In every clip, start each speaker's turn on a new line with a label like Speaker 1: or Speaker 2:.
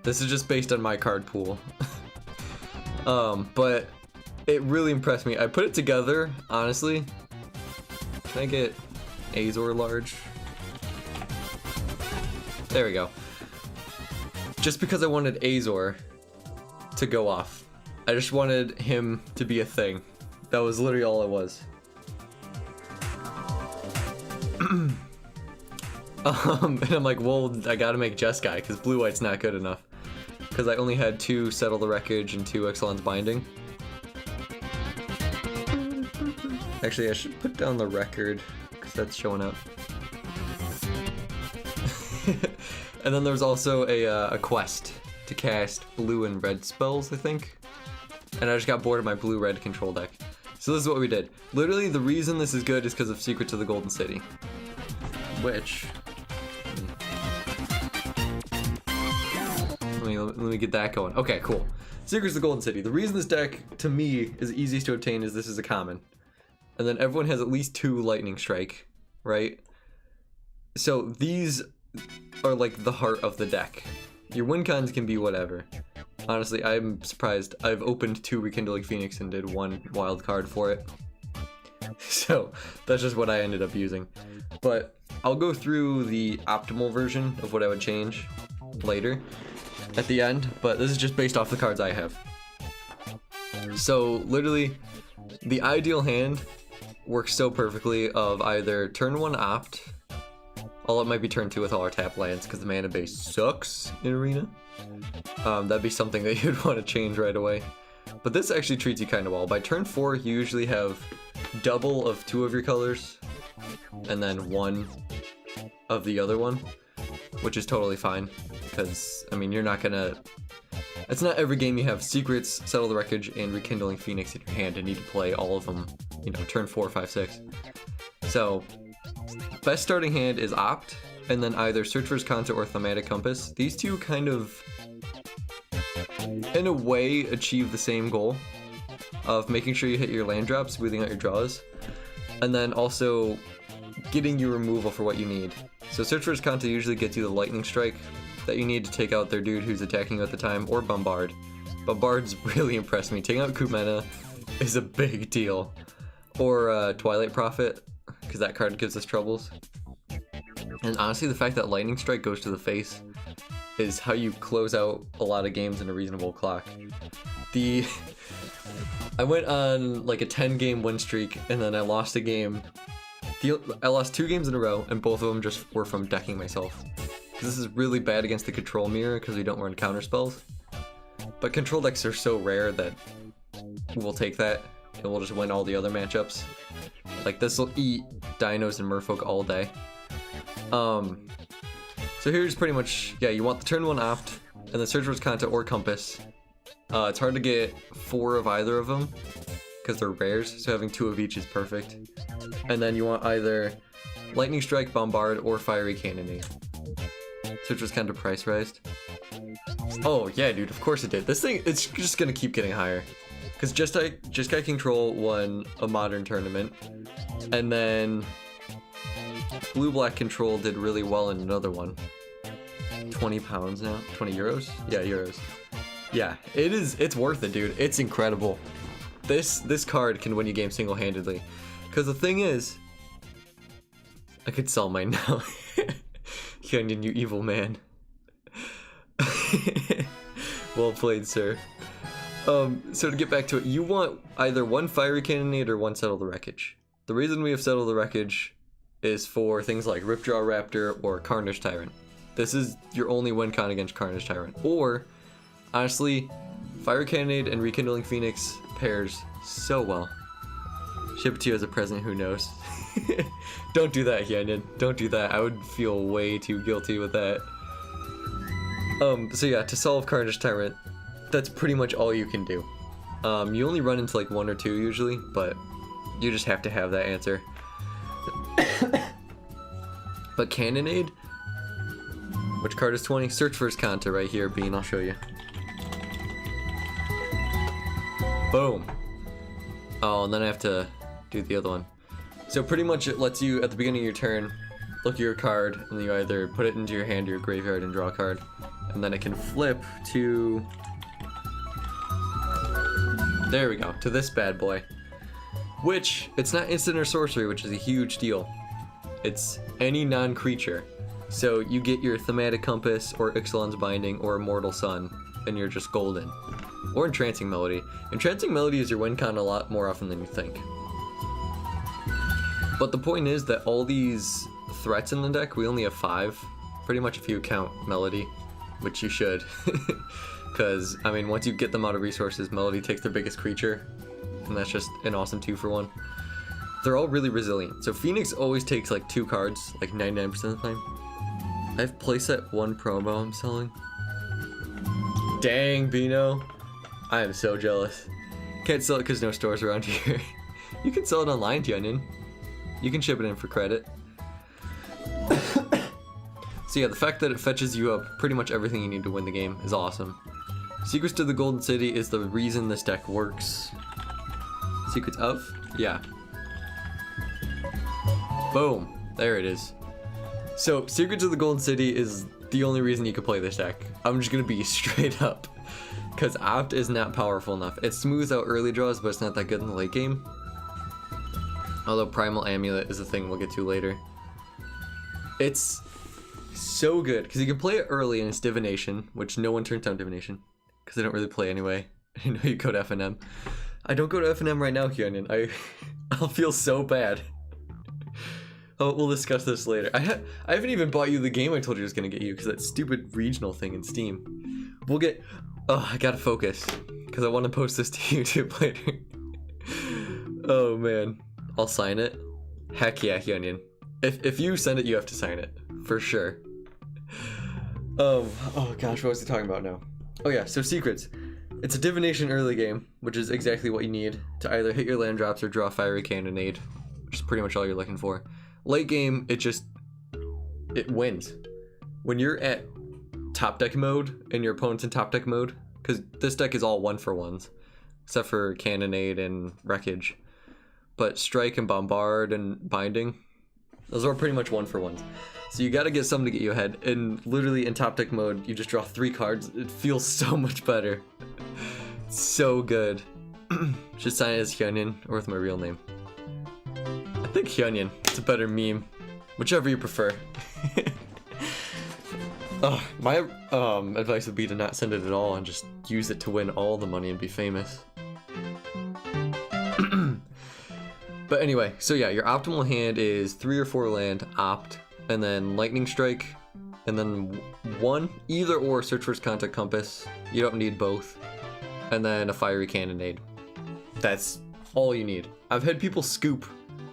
Speaker 1: This is just based on my card pool. But it really impressed me. I put it together, honestly. Can I get Azor large? There we go. Just because I wanted Azor to go off. I just wanted him to be a thing. That was literally all it was. And I'm like, well, I gotta make Jeskai because blue-white's not good enough. Because I only had 2 Settle the Wreckage and 2 Excellence Binding. Actually, I should put down the record because that's showing up. And then there's also a quest to cast blue and red spells, I think. And I just got bored of my blue-red control deck. So this is what we did. Literally, the reason this is good is because of Secrets of the Golden City. Which... Let me get that going. Okay, cool. Secrets of the Golden City. The reason this deck, to me, is easiest to obtain is this is a common. And then everyone has at least 2 Lightning Strike, right? So these are like the heart of the deck. Your win cons can be whatever. Honestly, I'm surprised. I've opened 2 Rekindling Phoenix and did 1 wild card for it. So that's just what I ended up using. But I'll go through the optimal version of what I would change later at the end, but this is just based off the cards I have. So literally, the ideal hand works so perfectly of either turn 1 opt, although it might be turn 2 with all our tap lands because the mana base sucks in Arena. That'd be something that you'd want to change right away. But this actually treats you kind of well. By turn 4, you usually have double of 2 of your colors, and then 1 of the other one, which is totally fine. Because, I mean, you're not gonna... It's not every game you have Secrets, Settle the Wreckage, and Rekindling Phoenix in your hand and need to play all of them, you know, turn 4, 5, 6. So, best starting hand is Opt, and then either Search for Azcanta or Thematic Compass. These 2 kind of, in a way, achieve the same goal of making sure you hit your land drops, smoothing out your draws, and then also getting you removal for what you need. So Search for Azcanta usually gets you the Lightning Strike that you need to take out their dude who's attacking you at the time, or Bombard. Bombard's really impressed me. Taking out Kumena is a big deal. Or Twilight Prophet, because that card gives us troubles. And honestly, the fact that Lightning Strike goes to the face is how you close out a lot of games in a reasonable clock. I went on like a 10-game win streak, and then I lost a game. I lost 2 games in a row, and both of them just were from decking myself. Because this is really bad against the control mirror because we don't run counter spells. But control decks are so rare that we'll take that and we'll just win all the other matchups. Like this will eat Dinos and Merfolk all day. So here's pretty much, yeah, you want the turn 1 opt and the Search for Azcanta or Compass. It's hard to get 4 of either of them because they're rares, so having 2 of each is perfect. And then you want either Lightning Strike, Bombard, or Fiery Cannonade. Search was kind of price raised. Oh yeah, dude, of course it did. This thing, it's just gonna keep getting higher. Because Jeskai Control won a modern tournament. And then Blue-Black Control did really well in another one. 20 pounds now? 20 euros? Yeah, euros. Yeah, it's worth it, dude. It's incredible. This card can win you games single-handedly. Because the thing is, I could sell mine now. Hyunjin, you evil man. Well played, sir. So to get back to it, you want either 1 Fiery Cannonade or 1 Settle the Wreckage. The reason we have Settle the Wreckage is for things like Ripjaw Raptor or Carnage Tyrant. This is your only win con against Carnage Tyrant. Or, honestly, Fiery Cannonade and Rekindling Phoenix pairs so well. Ship it to you as a present, who knows? Don't do that, Hyunjin. Don't do that. I would feel way too guilty with that. So yeah, to solve Carnage Tyrant, that's pretty much all you can do. You only run into like 1 or 2 usually, but you just have to have that answer. But Cannonade, which card is 20? Search for Azcanta right here, Bean, I'll show you. Boom. Oh, and then I have to do the other one. So pretty much it lets you, at the beginning of your turn, look at your card, and you either put it into your hand or your graveyard and draw a card. and then it can flip to... There we go, to this bad boy. Which, it's not instant or sorcery, which is a huge deal. It's any non-creature. So you get your Thematic Compass, or Ixalan's Binding, or Immortal Sun, and you're just golden. Or Entrancing Melody. Entrancing Melody is your win con a lot more often than you think. But the point is that all these threats in the deck, we only have 5. Pretty much if you count Melody, which you should. Because, I mean, once you get them out of resources, Melody takes their biggest creature, and that's just an awesome 2-for-1. They're all really resilient. So Phoenix always takes like 2 cards, like 99% of the time. I have playset 1 promo I'm selling. Dang, Bino. I am so jealous. Can't sell it because no stores around here. You can sell it online, Tianin. You can ship it in for credit. So yeah, the fact that it fetches you up pretty much everything you need to win the game is awesome. Secrets to the Golden City is the reason this deck works. Secrets of? Yeah. Boom. There it is. So, Secrets of the Golden City is the only reason you could play this deck. I'm just gonna be straight up. Because Opt is not powerful enough. It smooths out early draws, but it's not that good in the late game. Although Primal Amulet is a thing we'll get to later. It's so good, because you can play it early and it's Divination, which no one turns down Divination. Because I don't really play anyway. I know you go to FNM. I don't go to FNM right now, Hyunin. I'll feel so bad. Oh, we'll discuss this later. I haven't even bought you the game I told you I was gonna get you because that stupid regional thing in Steam. We'll get... Oh, I gotta focus because I want to post this to YouTube later. Oh man, I'll sign it. Heck yeah, Hyunin. If you send it, you have to sign it for sure. Oh gosh, what was he talking about now? Oh yeah, so secrets. It's a divination early game, which is exactly what you need to either hit your land drops or draw Fiery Cannonade, which is pretty much all you're looking for. Late game, it wins. When you're at top deck mode and your opponent's in top deck mode, because this deck is all 1-for-1s, except for Cannonade and Wreckage. But Strike and Bombard and Binding, those are pretty much 1-for-1s. So you gotta get something to get you ahead, and literally in top deck mode, you just draw 3 cards. It feels so much better. It's so good. Should sign it as Hyunin or with my real name. I think Hyunin. It's a better meme. Whichever you prefer. My advice would be to not send it at all and just use it to win all the money and be famous. But anyway, so yeah, your optimal hand is 3 or 4 land, opt, and then Lightning Strike, and then 1, either or Search for Azcanta Compass. You don't need both. And then a Fiery Cannonade. That's all you need. I've had people scoop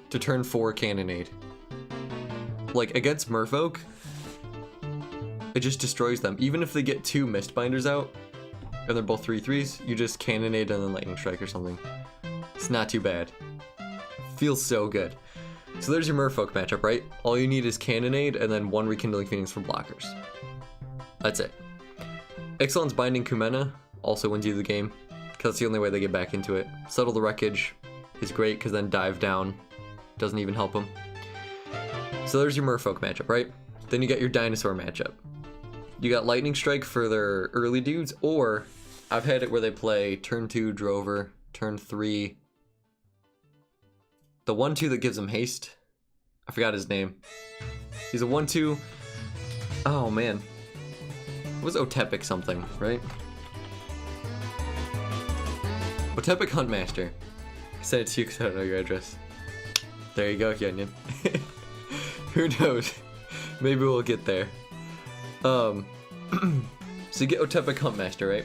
Speaker 1: to turn 4 Cannonade. Like, against Merfolk, it just destroys them. Even if they get 2 Mistbinders out, and they're both 3/3s, you just Cannonade and then Lightning Strike or something. It's not too bad. Feels so good. So there's your Merfolk matchup, right? All you need is Cannonade and then 1 Rekindling Phoenix for blockers. That's it. Ixalan's Binding Kumena also wins you the game, because that's the only way they get back into it. Settle the Wreckage is great, because then Dive Down doesn't even help them. So there's your Merfolk matchup, right? Then you got your Dinosaur matchup. You got Lightning Strike for their early dudes, or I've had it where they play turn 2 Drover, turn 3... The 1/2 that gives him haste. I forgot his name. He's a 1/2. Oh man. It was Otepic something, right? Otepic Huntmaster. I said it to you because I don't know your address. There you go, Hyunin. Who knows? Maybe we'll get there. So you get Otepic Huntmaster, right?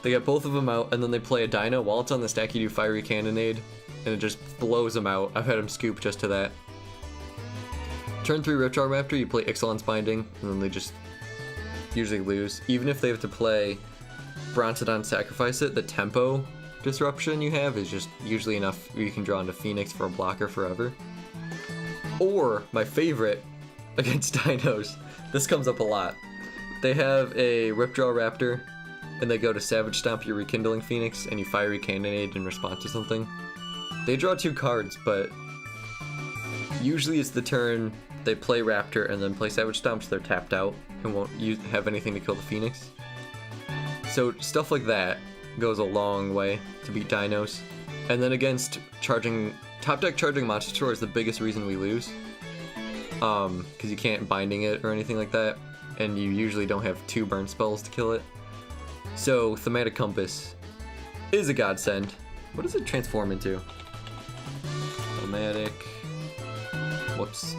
Speaker 1: They get both of them out, and then they play a Dino. While it's on the stack, you do Fiery Cannonade, and it just blows them out. I've had them scoop just to that. Turn 3 Ripjaw Raptor, you play Ixalan's Binding, and then they just usually lose. Even if they have to play Bronzodon Sacrifice It, the tempo disruption you have is just usually enough you can draw into Phoenix for a blocker forever. Or, my favorite, against Dinos, this comes up a lot. They have a Ripjaw Raptor, and they go to Savage Stomp your Rekindling Phoenix, and you Fiery Cannonade in response to something. They draw 2 cards, but usually it's the turn they play Raptor and then play Savage Stomp, so they're tapped out. and won't have anything to kill the Phoenix. So stuff like that goes a long way to beat dinos. And then against top deck charging Monster Sword is the biggest reason we lose. Because you can't binding it or anything like that, and you usually don't have 2 burn spells to kill it. So Thematic Compass is a godsend. What does it transform into? Thematic. Whoops.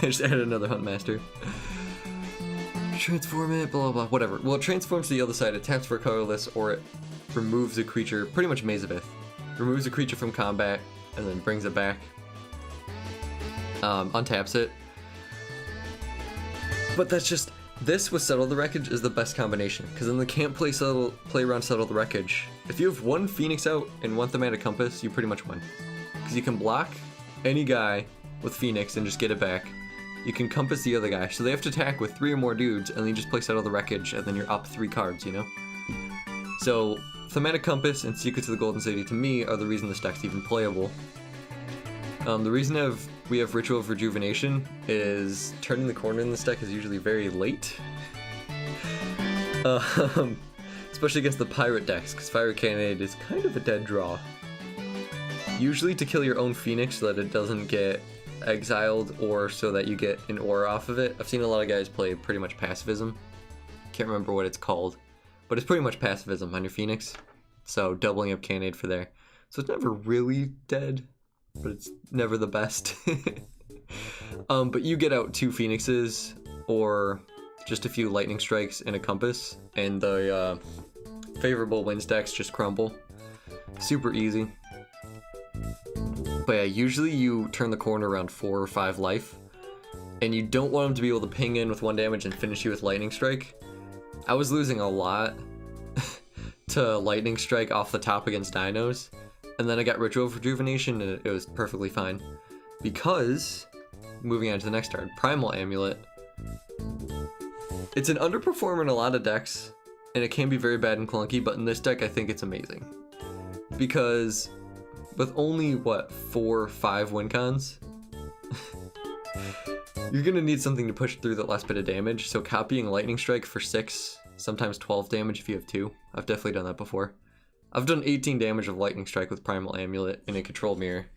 Speaker 1: I just added another Huntmaster. Transform it, blah, blah, blah, whatever. Well, it transforms to the other side, it taps for colorless, or it removes a creature, pretty much Mazavith. Removes a creature from combat, and then brings it back. Untaps it. But that's just, this with Settle the Wreckage is the best combination, because then they can't play around Settle the Wreckage. If you have 1 Phoenix out and 1 Thematic Compass, you pretty much win. Because you can block any guy with Phoenix and just get it back. You can compass the other guy, so they have to attack with 3 or more dudes, and then you just play Settle the Wreckage, and then you're up 3 cards, you know? So, Thematic Compass and Secrets of the Golden City, to me, are the reason this deck's even playable. The reason we have Ritual of Rejuvenation is turning the corner in this deck is usually very late. Especially against the Pirate decks, because Fire Cannonade is kind of a dead draw. Usually to kill your own Phoenix so that it doesn't get exiled, or so that you get an aura off of it. I've seen a lot of guys play pretty much Passivism. Can't remember what it's called, but it's pretty much Passivism on your Phoenix. So doubling up Cannonade for there. So it's never really dead, but it's never the best. But you get out 2 Phoenixes, or just a few Lightning Strikes and a Compass, and the favorable win stacks just crumble. Super easy. But yeah, usually you turn the corner around 4 or 5 life, and you don't want them to be able to ping in with 1 damage and finish you with Lightning Strike. I was losing a lot to Lightning Strike off the top against dinos, and then I got Ritual of Rejuvenation and it was perfectly fine. Because, moving on to the next card, Primal Amulet. It's an underperformer in a lot of decks, and it can be very bad and clunky, but in this deck I think it's amazing. Because with only, what, 4 or 5 win cons, you're gonna need something to push through that last bit of damage, so copying Lightning Strike for 6, sometimes 12 damage if you have 2. I've definitely done that before. I've done 18 damage of Lightning Strike with Primal Amulet in a Control Mirror.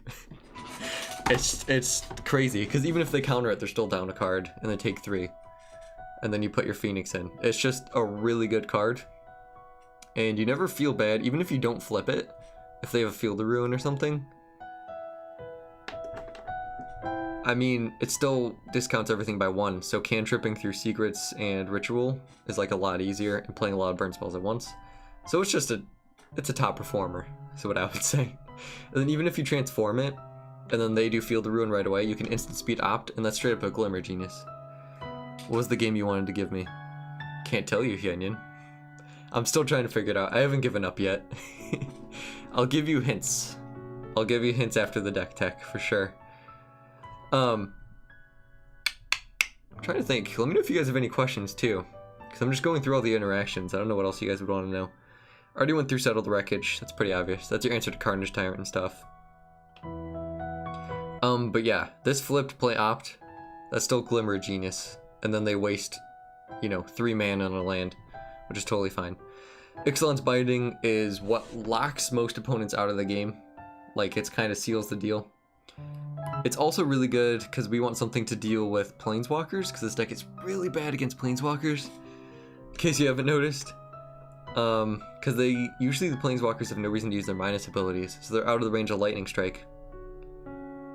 Speaker 1: It's crazy, because even if they counter it, they're still down a card, and they take 3. And then you put your Phoenix in. It's just a really good card. And you never feel bad, even if you don't flip it. If they have a Field of Ruin or something. I mean, it still discounts everything by 1, so cantripping through Secrets and Ritual is like a lot easier, and playing a lot of burn spells at once. So it's just it's a top performer, is what I would say. And then even if you transform it, and then they do Field of Ruin right away, you can instant speed opt, and that's straight up a Glimmer Genius. What was the game you wanted to give me? Can't tell you, Hyunyin. I'm still trying to figure it out. I haven't given up yet. I'll give you hints. I'll give you hints after the deck tech, for sure. I'm trying to think. Let me know if you guys have any questions, too. Because I'm just going through all the interactions. I don't know what else you guys would want to know. I already went through Settle the Wreckage. That's pretty obvious. That's your answer to Carnage Tyrant and stuff. But yeah, this flipped play opt. That's still Glimmer Genius. And then they waste, 3 mana on a land, which is totally fine. Ixalan's Binding is what locks most opponents out of the game. Like, it kind of seals the deal. It's also really good because we want something to deal with Planeswalkers, because this deck is really bad against Planeswalkers, in case you haven't noticed. Because usually the Planeswalkers have no reason to use their minus abilities, so they're out of the range of Lightning Strike.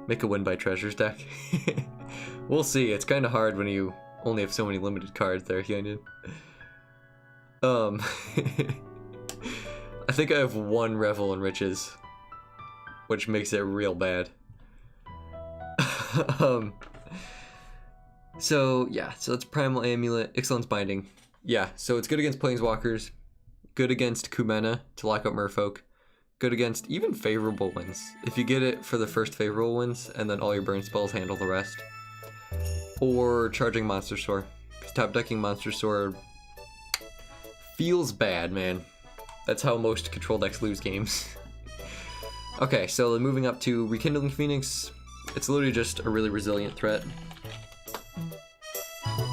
Speaker 1: Make a Win by Treasures deck. We'll see, it's kind of hard when you only have so many limited cards there, Hyunyin. I think I have 1 Revel in Riches, which makes it real bad. So that's Primal Amulet, Ixalan's Binding. Yeah, so it's good against Planeswalkers, good against Kumena to lock out Merfolk, good against even favorable wins. If you get it for the first favorable wins, and then all your burn spells handle the rest. Or charging Monster Sword, because top decking Monster Sword feels bad, man. That's how most control decks lose games. Okay, so then moving up to Rekindling Phoenix. It's literally just a really resilient threat.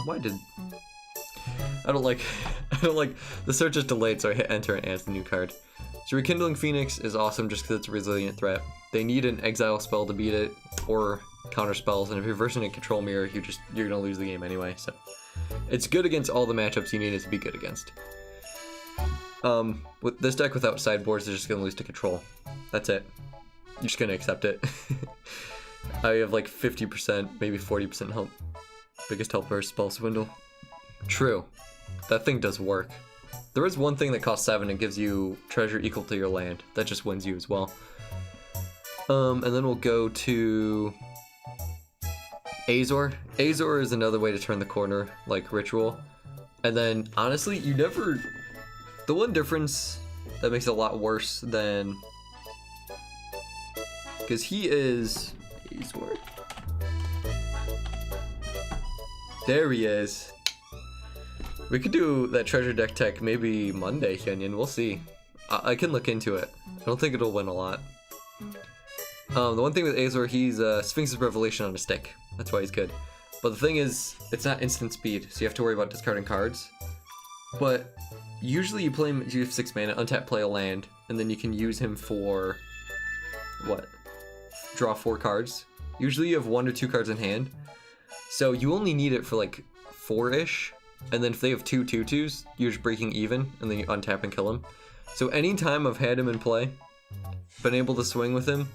Speaker 1: Why did I don't like the search is delayed, so I hit enter and it adds the new card. So Rekindling Phoenix is awesome just because it's a resilient threat. They need an exile spell to beat it, or counter spells, and if you're versing a control mirror, you're gonna lose the game anyway. So it's good against all the matchups you need it to be good against. With this deck without sideboards, they're just gonna lose to control. That's it. You're just gonna accept it. I have like 50%, maybe 40% help. Biggest help versus spell swindle. True. That thing does work. There is one thing that costs 7 and gives you treasure equal to your land. That just wins you as well. And then we'll go to Azor. Azor is another way to turn the corner, like Ritual. And then, honestly, you never... The one difference that makes it a lot worse than... Because he is... Azor. There he is. We could do that treasure deck tech maybe Monday, Kenyon. We'll see. I can look into it. I don't think it'll win a lot. The one thing with Azor, he's Sphinx's Revelation on a stick. That's why he's good. But the thing is, it's not instant speed, so you have to worry about discarding cards. But usually you play him, you have 6 mana, untap, play a land, and then you can use him for... What? Draw 4 cards. Usually you have 1 or 2 cards in hand. So you only need it for like 4-ish. And then if they have 2 2/2s, you're just breaking even, and then you untap and kill him. So anytime I've had him in play, been able to swing with him,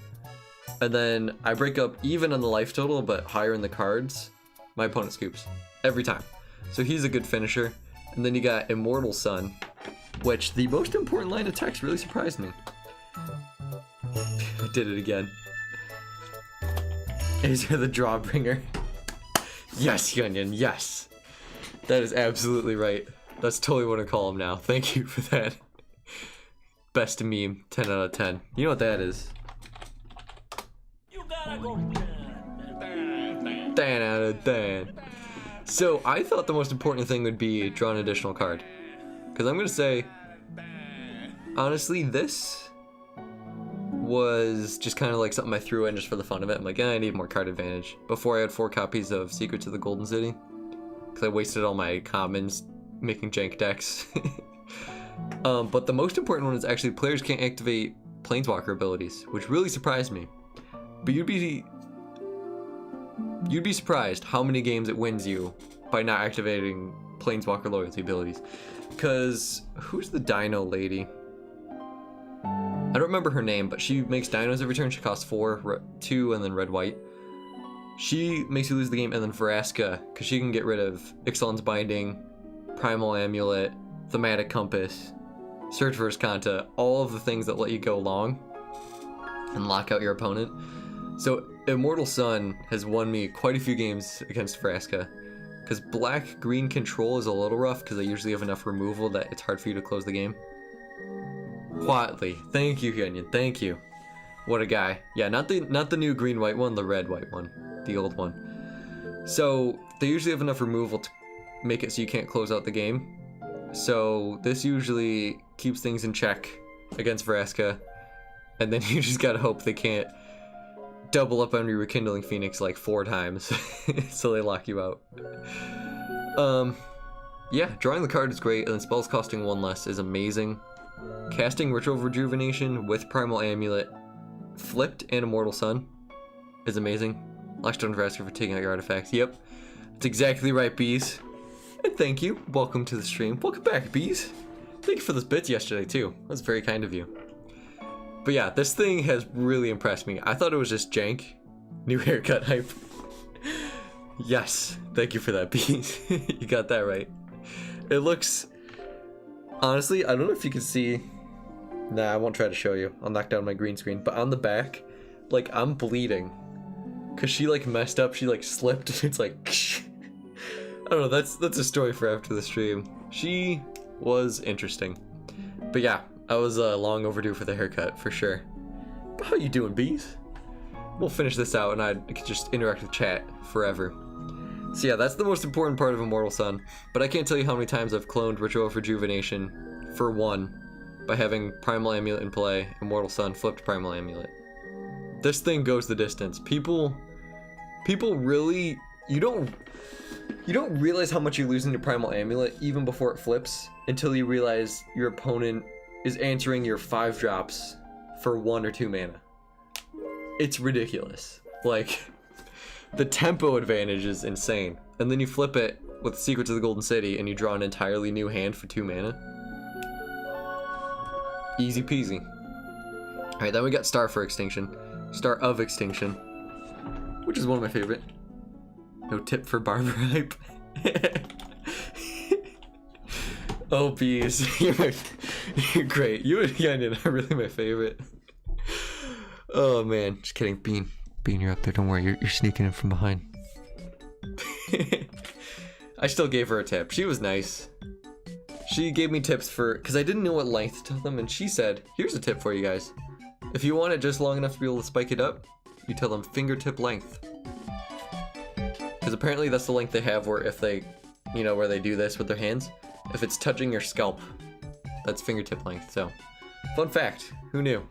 Speaker 1: and then I break up even on the life total, but higher in the cards, my opponent scoops. Every time. So he's a good finisher. And then you got Immortal Sun, which the most important line of text really surprised me. I did it again. Azor the Drawbringer. Yes, Yunion, yes. That is absolutely right. That's totally what I call him now. Thank you for that. Best meme, 10 out of 10. You know what that is. You gotta go 10 out of 10. So I thought the most important thing would be draw an additional card. Because I'm going to say, honestly, this was just kind of like something I threw in just for the fun of it. I'm like, I need more card advantage. Before I had 4 copies of Secrets of the Golden City. Because I wasted all my commons making jank decks. But the most important one is actually players can't activate Planeswalker abilities, which really surprised me. But you'd be surprised how many games it wins you by not activating Planeswalker loyalty abilities. Because who's the Dino lady? I don't remember her name, but she makes dinos every turn. She costs 4, 2, and then red-white. She makes you lose the game, and then Vraska, because she can get rid of Ixalan's Binding, Primal Amulet, Thematic Compass, Search for Azcanta, all of the things that let you go long and lock out your opponent. So Immortal Sun has won me quite a few games against Vraska, because black-green control is a little rough, because I usually have enough removal that it's hard for you to close the game. Quatley, thank you, Kenyon, thank you. What a guy. Yeah, not the new green-white one, the red-white one. The old one. So they usually have enough removal to make it so you can't close out the game. So this usually keeps things in check against Vraska, and then you just gotta hope they can't double up on your Rekindling Phoenix like 4 times so they lock you out. Yeah, drawing the card is great, and then spells costing 1 less is amazing. Casting Ritual Rejuvenation with Primal Amulet flipped and Immortal Sun is amazing. Lockstone Vraska for taking out your artifacts. Yep, that's exactly right, Bees. And thank you. Welcome to the stream. Welcome back, Bees. Thank you for those bits yesterday, too. That's very kind of you. But yeah, this thing has really impressed me. I thought it was just jank. New haircut hype. Yes, thank you for that, Bees. You got that right. It looks... Honestly, I don't know if you can see... Nah, I won't try to show you. I'll knock down my green screen. But on the back, like, I'm bleeding. Because she, like, messed up. She, like, slipped. And it's like... I don't know. That's a story for after the stream. She was interesting. But yeah, I was long overdue for the haircut, for sure. But how you doing, Bees? We'll finish this out, and I could just interact with chat forever. So yeah, that's the most important part of Immortal Sun. But I can't tell you how many times I've cloned Ritual of Rejuvenation for 1 by having Primal Amulet in play, Immortal Sun, flipped Primal Amulet. This thing goes the distance. People really... You don't... You don't realize how much you're losing to Primal Amulet even before it flips until you realize your opponent is answering your 5 drops for 1 or 2 mana. It's ridiculous. Like, the tempo advantage is insane. And then you flip it with Secrets of the Golden City and you draw an entirely new hand for 2 mana. Easy peasy. Alright, then we got Star for Extinction. Star of Extinction, which is one of my favorite. No tip for barber hype. Oh, bees. You're great. You and Yanyan are really my favorite. Oh, man. Just kidding. Bean, you're up there. Don't worry. You're sneaking in from behind. I still gave her a tip. She was nice. She gave me tips for... because I didn't know what length to tell them, and she said, here's a tip for you guys. If you want it just long enough to be able to spike it up, you tell them fingertip length. Because apparently that's the length they have where if they, you know, where they do this with their hands. If it's touching your scalp, that's fingertip length. So, fun fact. Who knew?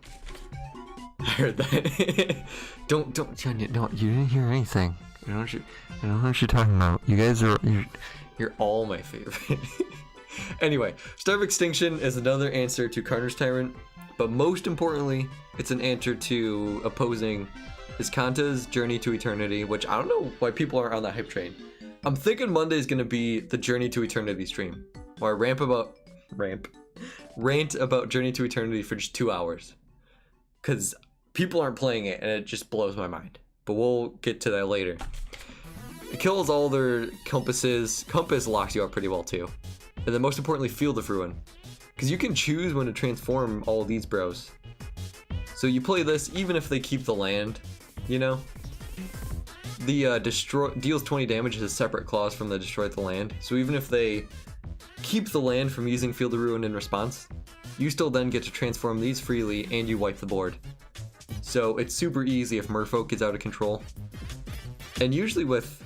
Speaker 1: I heard that. don't, John, you didn't hear anything. I don't know what you're talking about. You guys are, you're all my favorite. Anyway, Star of Extinction is another answer to Carter's Tyrant. But most importantly, it's an answer to opposing Azcanta's Journey to Eternity, which I don't know why people aren't on that hype train. I'm thinking Monday's gonna be the Journey to Eternity stream, or rant about Journey to Eternity for just 2 hours, because people aren't playing it and it just blows my mind. But we'll get to that later. It kills all their compasses. Compass locks you up pretty well too, and then most importantly, Field of Ruin. Because you can choose when to transform all these bros. So you play this even if they keep the land, you know? The deals 20 damage is a separate clause from the destroy the land. So even if they keep the land from using Field of Ruin in response, you still then get to transform these freely and you wipe the board. So it's super easy if Merfolk gets out of control. And usually with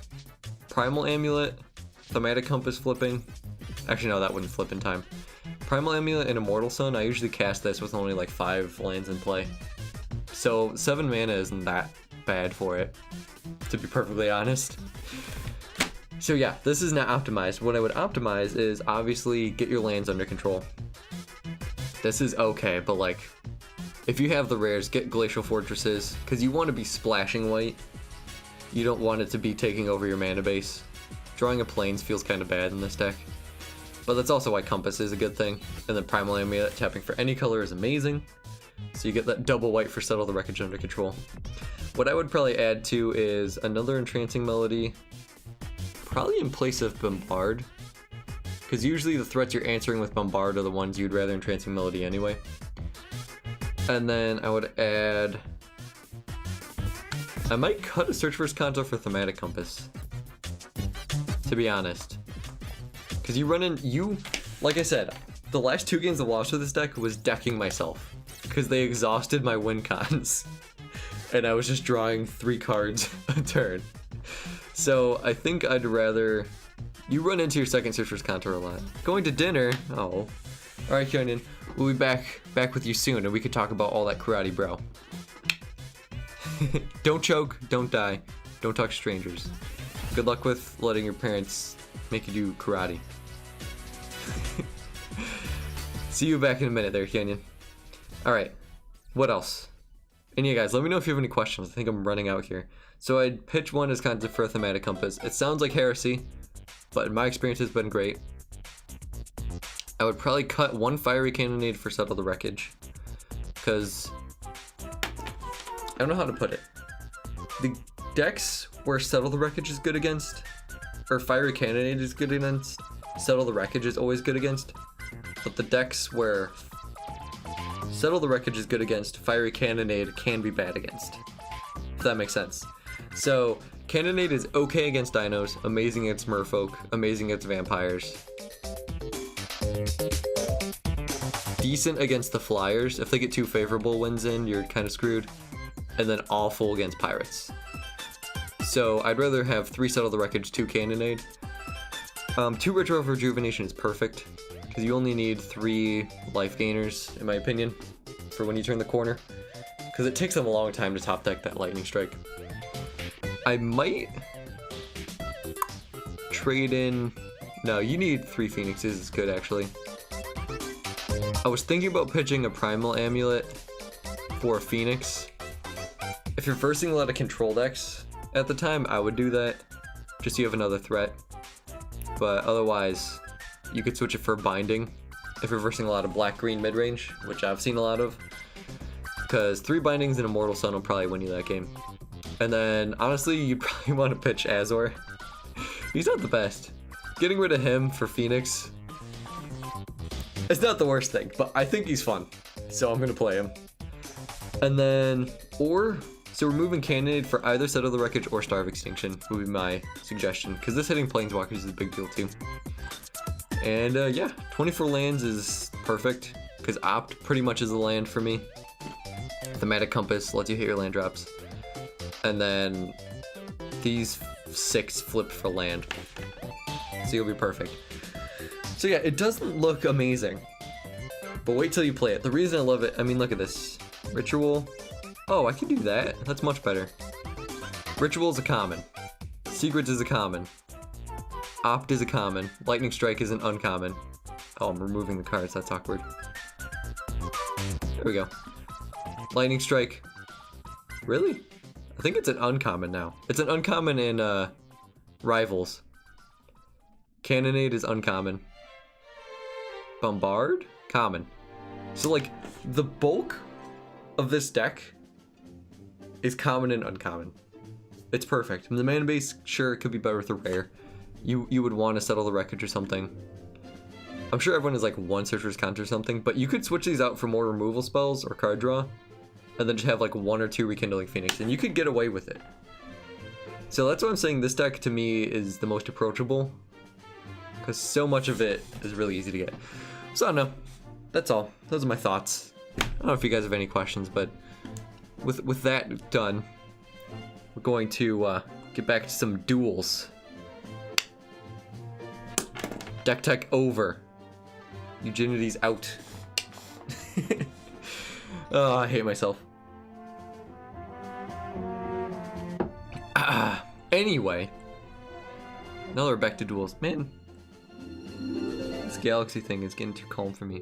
Speaker 1: Primal Amulet, Thematic Compass flipping, actually no, that wouldn't flip in time. Primal Amulet and Immortal Sun, I usually cast this with only like 5 lands in play. So 7 mana isn't that bad for it, to be perfectly honest. So yeah, this is not optimized. What I would optimize is obviously get your lands under control. This is okay, but like, if you have the rares, get Glacial Fortresses, because you want to be splashing white. You don't want it to be taking over your mana base. Drawing a Plains feels kind of bad in this deck. But that's also why Compass is a good thing. And then Primal Amulet, tapping for any color is amazing. So you get that double white for Settle the Wreckage under control. What I would probably add to is another Entrancing Melody. Probably in place of Bombard. Because usually the threats you're answering with Bombard are the ones you'd rather Entrancing Melody anyway. And then I would add... I might cut a Search for Azcanta for Thematic Compass. To be honest. Because you run in, like I said, the last 2 games I've lost with this deck was decking myself. Because they exhausted my win cons. And I was just drawing 3 cards a turn. So I think I'd rather, you run into your second Search for Azcanta a lot. Going to dinner, oh. Alright, Kyonin, we'll be back with you soon and we could talk about all that karate, bro. Don't choke, don't die, don't talk to strangers. Good luck with letting your parents make you do karate. See you back in a minute there, Kenyon. Alright, what else? And yeah, guys, let me know if you have any questions. I think I'm running out here. So I'd pitch one as content for a Thematic Compass. It sounds like heresy, but in my experience it's been great. I would probably cut 1 Fiery Cannonade for Settle the Wreckage. Because I don't know how to put it. The decks where Settle the Wreckage is good against, or Fiery Cannonade is good against, Settle the Wreckage is always good against. But the decks where Settle the Wreckage is good against, Fiery Cannonade can be bad against. If that makes sense. So, Cannonade is okay against dinos, amazing against merfolk, amazing against vampires. Decent against the flyers. If they get 2 favorable wins in, you're kind of screwed. And then awful against pirates. So, I'd rather have 3 Settle the Wreckage, 2 Cannonade. 2 Retro of Rejuvenation is perfect. Because you only need 3 life gainers, in my opinion, for when you turn the corner. Because it takes them a long time to top deck that Lightning Strike. I might trade in... No, you need 3 Phoenixes. It's good, actually. I was thinking about pitching a Primal Amulet for a Phoenix. If you're versing a lot of control decks at the time, I would do that. Just so you have another threat. But otherwise, you could switch it for Binding. If you're versing a lot of black-green mid-range, which I've seen a lot of. Because 3 Bindings and Immortal Sun will probably win you that game. And then, honestly, you probably want to pitch Azor. He's not the best. Getting rid of him for Phoenix, it's not the worst thing, but I think he's fun. So I'm going to play him. And then, so removing Cannonade for either Settle the Wreckage or Star of Extinction would be my suggestion. Because this hitting Planeswalkers is a big deal too. And yeah, 24 lands is perfect. Because Opt pretty much is a land for me. Thematic Compass lets you hit your land drops. And then these 6 flip for land. So you'll be perfect. So yeah, it doesn't look amazing. But wait till you play it. The reason I love it, I mean, look at this. Ritual. Oh, I can do that. That's much better. Ritual is a common. Secrets is a common. Opt is a common. Lightning Strike is an uncommon. Oh, I'm removing the cards. That's awkward. There we go. Lightning Strike. Really? I think it's an uncommon now. It's an uncommon in Rivals. Cannonade is uncommon. Bombard? Common. So like, the bulk of this deck is common and uncommon. It's perfect. And the mana base, sure, it could be better with a rare. You would want to Settle the Wreckage or something. I'm sure everyone has like 1 Searcher's Count or something, but you could switch these out for more removal spells or card draw, and then just have like 1 or 2 Rekindling Phoenix, and you could get away with it. So that's why I'm saying this deck to me is the most approachable, because so much of it is really easy to get. So I don't know. That's all. Those are my thoughts. I don't know if you guys have any questions, but with that done, we're going to get back to some duels. Deck tech over. Eugenity's out. Oh, I hate myself. Anyway. Now we're back to duels. Man, this Galaxy thing is getting too calm for me.